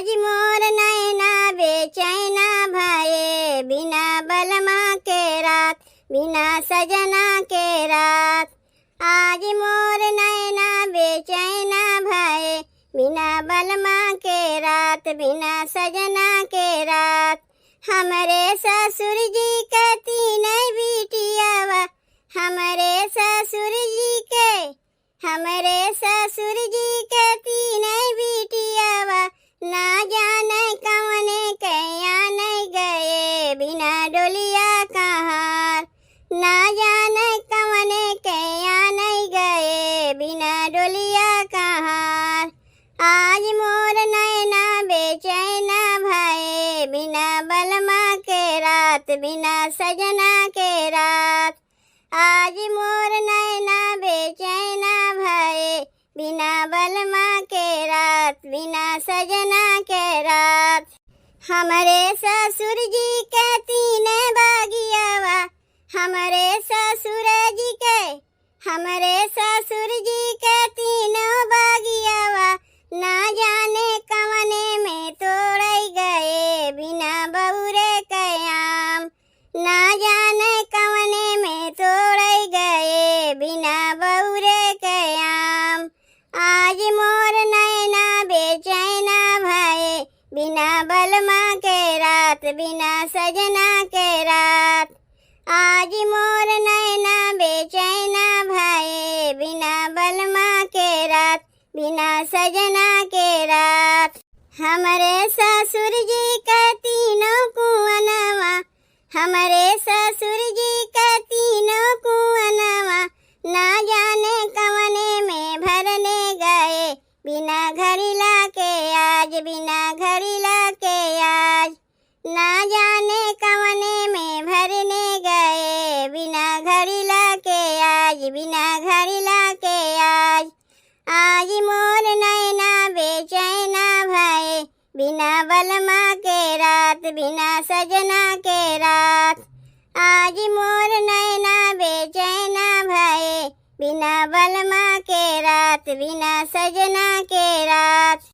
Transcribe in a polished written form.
आज मोर नैना बेचैना भये, बिना बलमा के रात, बिना सजना के रात। आज मोर नैना बेचैना भये, बिना बलमा के रात, बिना सजना के रात। हमरे ससुर जी के तीन बिटियावा, हमरे ससुर जी के, हमरे ससुर जी के तीन बिटियावा, ना जाने कवने के आने गए, बिना डोलिया कहार। ना जाने कवने के आने गए, बिना डोलिया कहार। आज मोर नैना बेचैना भये, बिना बलमा के रात, बिना सजना के रात। आज मोर नैना बेचैना भये, बिना बलमा के रात, बिना सजना के रात। हमरे ससुर जी के तीन बागियावा, हमरे ससुर जी के, हमरे ससुर जी के तीनों बागियावा, ना जाने कवने में तोड़ै गए, बिना बहुरे के आम। ना जाने कवने में तोड़ै गए, बिना बहुरे के आम। आज मोर नैना बेचैना भये, बिना बलमा के रात, बिना सजना के रात। आज मोर नैना बेचैना भये, बिना बलमा के रात, बिना सजना के रात। हमरे ससुर जी के तीनों कुंवनवा, हमरे ससुर जी के तीनों कुंवनवा, ना जाने कवने में भरने गए, बिना घड़ीला के आज, बिना घड़ीला के आज। ना जाने कवने में भरने गए, बिना घड़ीला के आज, बिना घड़ीला के आज। आज मोर नैना बेचैना भये, बिना बलमा के रात, बिना सजना के रात। आज मोर नैना बेचैना भये, बिना बलमा के रात, बिना सजना के रात।